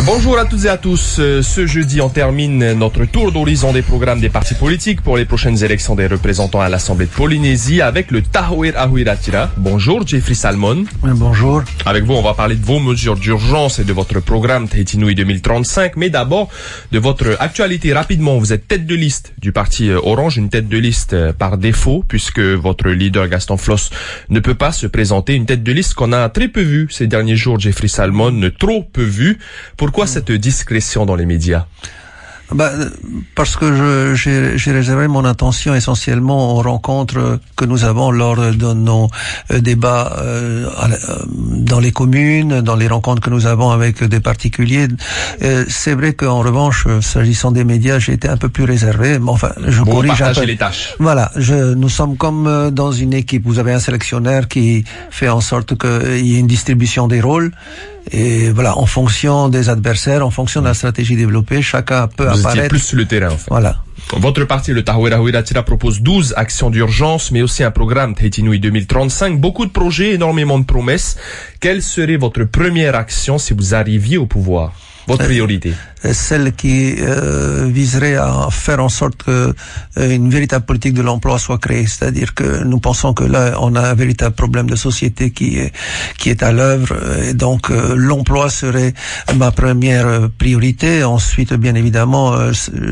Bonjour à toutes et à tous. Ce jeudi, on termine notre tour d'horizon des programmes des partis politiques pour les prochaines élections des représentants à l'Assemblée de Polynésie avec le Tahouir Ahuiratira. Bonjour, Jeffrey Salmon. Bonjour. Avec vous, on va parler de vos mesures d'urgence et de votre programme Tahiti Nui 2035, mais d'abord de votre actualité. Rapidement, vous êtes tête de liste du parti Orange, une tête de liste par défaut, puisque votre leader Gaston Floss ne peut pas se présenter, une tête de liste qu'on a très peu vue ces derniers jours, Jeffrey Salmon, trop peu vue. Pourquoi cette discrétion dans les médias? Parce que j'ai réservé mon attention essentiellement aux rencontres que nous avons lors de nos débats dans les communes, dans les rencontres que nous avons avec des particuliers. C'est vrai qu'en revanche, s'agissant des médias, j'ai été un peu plus réservé. Mais enfin, je corrige un peu. Les tâches. Voilà, nous sommes comme dans une équipe. Vous avez un sélectionneur qui fait en sorte qu'il y ait une distribution des rôles. Et voilà, en fonction des adversaires, en fonction de la stratégie développée, chacun peut apparaître. Vous étiez plus sur le terrain, en fait. Voilà. Votre parti, le Tahouir Ahuiratira, propose 12 actions d'urgence, mais aussi un programme Tahiti Nui 2035. Beaucoup de projets, énormément de promesses. Quelle serait votre première action si vous arriviez au pouvoir? Votre priorité? Celle qui viserait à faire en sorte que une véritable politique de l'emploi soit créée. C'est-à-dire que nous pensons que là, on a un véritable problème de société qui est à l'œuvre. Et donc, l'emploi serait ma première priorité. Ensuite, bien évidemment,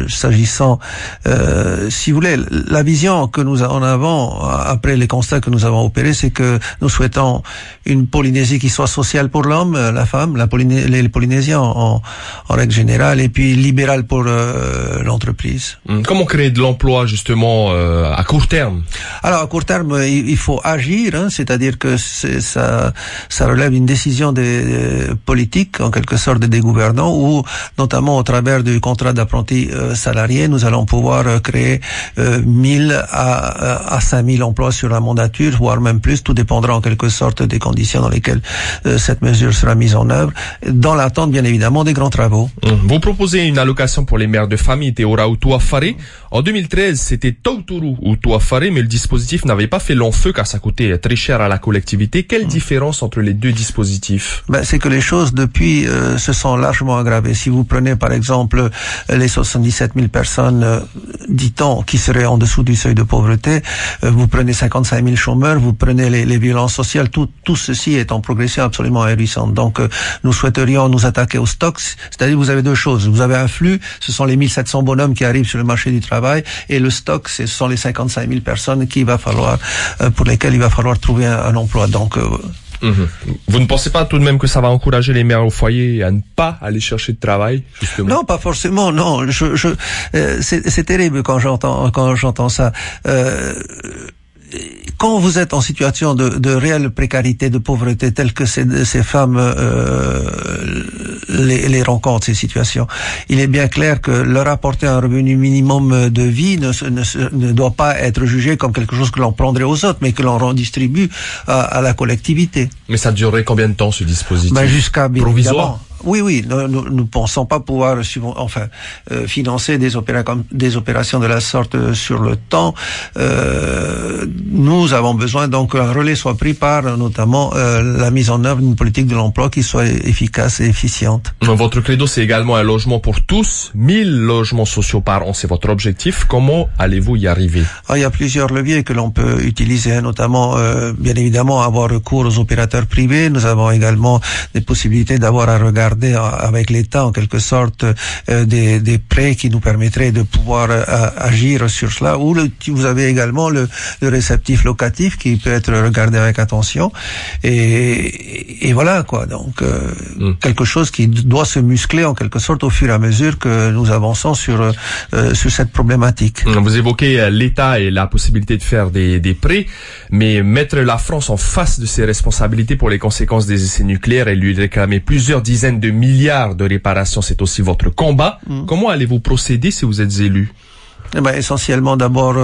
s'agissant, si vous voulez, la vision que nous en avons après les constats que nous avons opérés, c'est que nous souhaitons une Polynésie qui soit sociale pour l'homme, la femme, les Polynésiens en règle générale, et puis libéral pour l'entreprise. Comment créer de l'emploi justement à court terme? Alors à court terme, il faut agir, c'est-à-dire que ça relève d'une décision des politiques, en quelque sorte des gouvernants, où notamment au travers du contrat d'apprenti salarié, nous allons pouvoir créer 1000 à 5000 emplois sur la mandature, voire même plus. Tout dépendra en quelque sorte des conditions dans lesquelles cette mesure sera mise en œuvre, dans l'attente bien évidemment des grands travaux. Vous proposez une allocation pour les mères de famille Teora ou Tuafare. En 2013, c'était Tauturu ou Tuafare, mais le dispositif n'avait pas fait long feu car ça coûtait très cher à la collectivité. Quelle différence entre les deux dispositifs? C'est que les choses depuis se sont largement aggravées. Si vous prenez par exemple les 77 000 personnes, dit-on, qui seraient en dessous du seuil de pauvreté, vous prenez 55 000 chômeurs, vous prenez les violences sociales, tout ceci est en progression absolument ahurissante. Donc nous souhaiterions nous attaquer aux stocks, c'est-à-dire vous avez deux choses. Vous avez un flux, ce sont les 1700 bonhommes qui arrivent sur le marché du travail, et le stock, ce sont les 55 000 personnes pour lesquelles il va falloir trouver un emploi. Donc, Vous ne pensez pas tout de même que ça va encourager les mères au foyer à ne pas aller chercher de travail, justement? Non, pas forcément, non. C'est terrible quand j'entends ça. Quand vous êtes en situation de réelle précarité, de pauvreté, telle que ces femmes les rencontrent, ces situations, il est bien clair que leur apporter un revenu minimum de vie ne doit pas être jugé comme quelque chose que l'on prendrait aux autres, mais que l'on redistribue à la collectivité. Mais ça durerait combien de temps, ce dispositif? Jusqu'à provisoire? Oui, nous pensons pas pouvoir financer des opérations de la sorte sur le temps. Nous avons besoin donc qu'un relais soit pris par notamment la mise en œuvre d'une politique de l'emploi qui soit efficace et efficiente. Votre credo, c'est également un logement pour tous. 1000 logements sociaux par an, c'est votre objectif. Comment allez-vous y arriver? Il y a plusieurs leviers que l'on peut utiliser, notamment bien évidemment avoir recours aux opérateurs privés. Nous avons également des possibilités d'avoir à regarder avec l'État en quelque sorte des prêts qui nous permettraient de pouvoir agir sur cela, ou vous avez également le réceptif locatif qui peut être regardé avec attention, et voilà quoi. Donc quelque chose qui doit se muscler en quelque sorte au fur et à mesure que nous avançons sur cette problématique. Vous évoquez l'État et la possibilité de faire des prêts, mais mettre la France en face de ses responsabilités pour les conséquences des essais nucléaires et lui réclamer plusieurs dizaines de milliards de réparations, c'est aussi votre combat. Comment allez-vous procéder si vous êtes élu? Essentiellement d'abord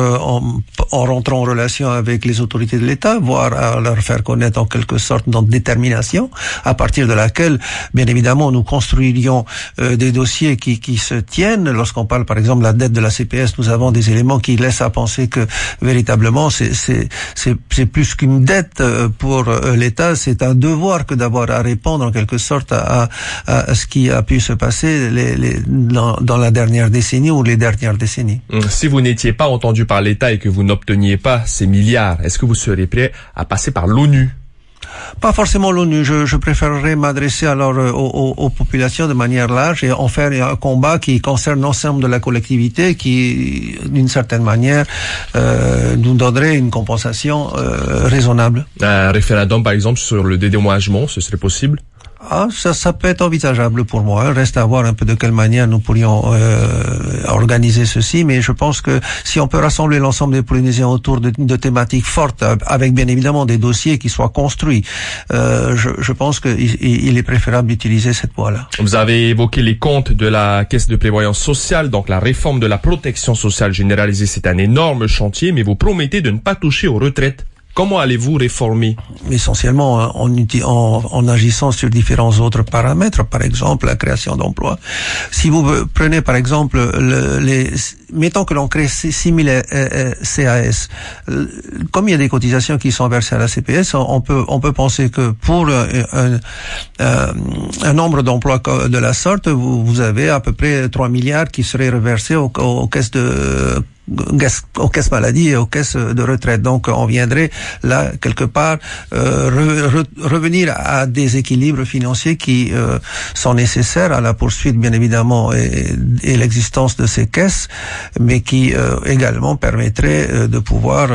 en rentrant en relation avec les autorités de l'État, voire à leur faire connaître en quelque sorte notre détermination, à partir de laquelle, bien évidemment, nous construirions des dossiers qui se tiennent. Lorsqu'on parle par exemple de la dette de la CPS, nous avons des éléments qui laissent à penser que véritablement c'est plus qu'une dette pour l'État, c'est un devoir que d'avoir à répondre en quelque sorte à ce qui a pu se passer dans la dernière décennie ou les dernières décennies. Si vous n'étiez pas entendu par l'État et que vous n'obteniez pas ces milliards, est-ce que vous seriez prêt à passer par l'ONU? Pas forcément l'ONU. Je préférerais m'adresser alors aux populations de manière large et en faire un combat qui concerne l'ensemble de la collectivité, qui, d'une certaine manière, nous donnerait une compensation raisonnable. Un référendum, par exemple, sur le dédommagement, ce serait possible? Ça peut être envisageable pour moi. Reste à voir un peu de quelle manière nous pourrions organiser ceci, mais je pense que si on peut rassembler l'ensemble des Polynésiens autour de thématiques fortes, avec bien évidemment des dossiers qui soient construits, je pense qu'il est préférable d'utiliser cette voie-là. Vous avez évoqué les comptes de la Caisse de prévoyance sociale, donc la réforme de la protection sociale généralisée, c'est un énorme chantier, mais vous promettez de ne pas toucher aux retraites. Comment allez-vous réformer? Essentiellement en agissant sur différents autres paramètres, par exemple la création d'emplois. Si vous prenez par exemple mettons que l'on crée 6000 CAS, comme il y a des cotisations qui sont versées à la CPS, on peut penser que pour un nombre d'emplois de la sorte, vous avez à peu près 3 milliards qui seraient reversés aux caisses maladie et aux caisses de retraite. Donc on viendrait là quelque part revenir à des équilibres financiers qui sont nécessaires à la poursuite bien évidemment et l'existence de ces caisses, mais qui également permettraient de pouvoir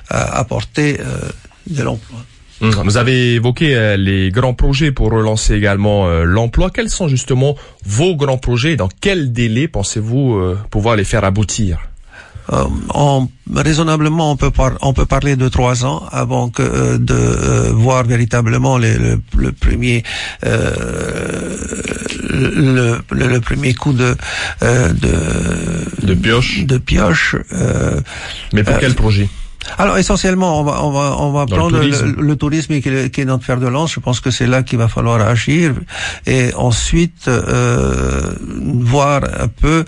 apporter de l'emploi. Vous avez évoqué les grands projets pour relancer également l'emploi. Quels sont justement vos grands projets et dans quel délai pensez-vous pouvoir les faire aboutir? Raisonnablement, on peut parler de 3 ans avant que de voir véritablement le premier coup de pioche. Mais pour quel projet? Alors essentiellement, on va prendre le tourisme qui est notre fer de lance. Je pense que c'est là qu'il va falloir agir et ensuite voir un peu.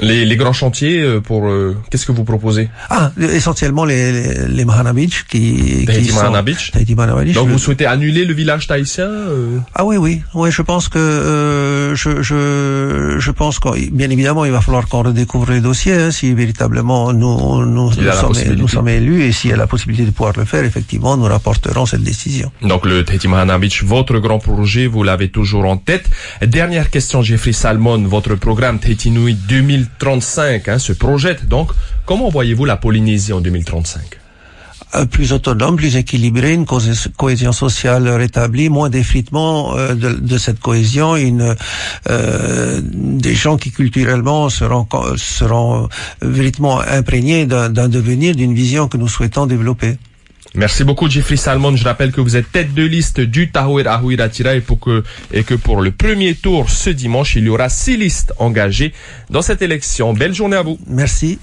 Les grands chantiers qu'est-ce que vous proposez? Essentiellement les Mahana Beach Tahiti Mahana Beach. Donc vous souhaitez annuler le village tahitien? Oui, je pense que je pense que bien évidemment il va falloir qu'on redécouvre les dossiers si véritablement nous sommes élus, et s'il y a la possibilité de pouvoir le faire, effectivement nous rapporterons cette décision. Donc le Tahiti Mahana Beach, votre grand projet, vous l'avez toujours en tête. Dernière question, Jeffrey Salmon, votre programme Tahiti Nui 2035 se projette donc. Comment voyez-vous la Polynésie en 2035? Plus autonome, plus équilibré, une cohésion sociale rétablie, moins d'effritement de cette cohésion, des gens qui culturellement seront véritablement imprégnés d'un devenir, d'une vision que nous souhaitons développer. Merci beaucoup, Jeffrey Salmon. Je rappelle que vous êtes tête de liste du Tahoe Ahuiratira et que pour le premier tour ce dimanche, il y aura 6 listes engagées dans cette élection. Belle journée à vous. Merci.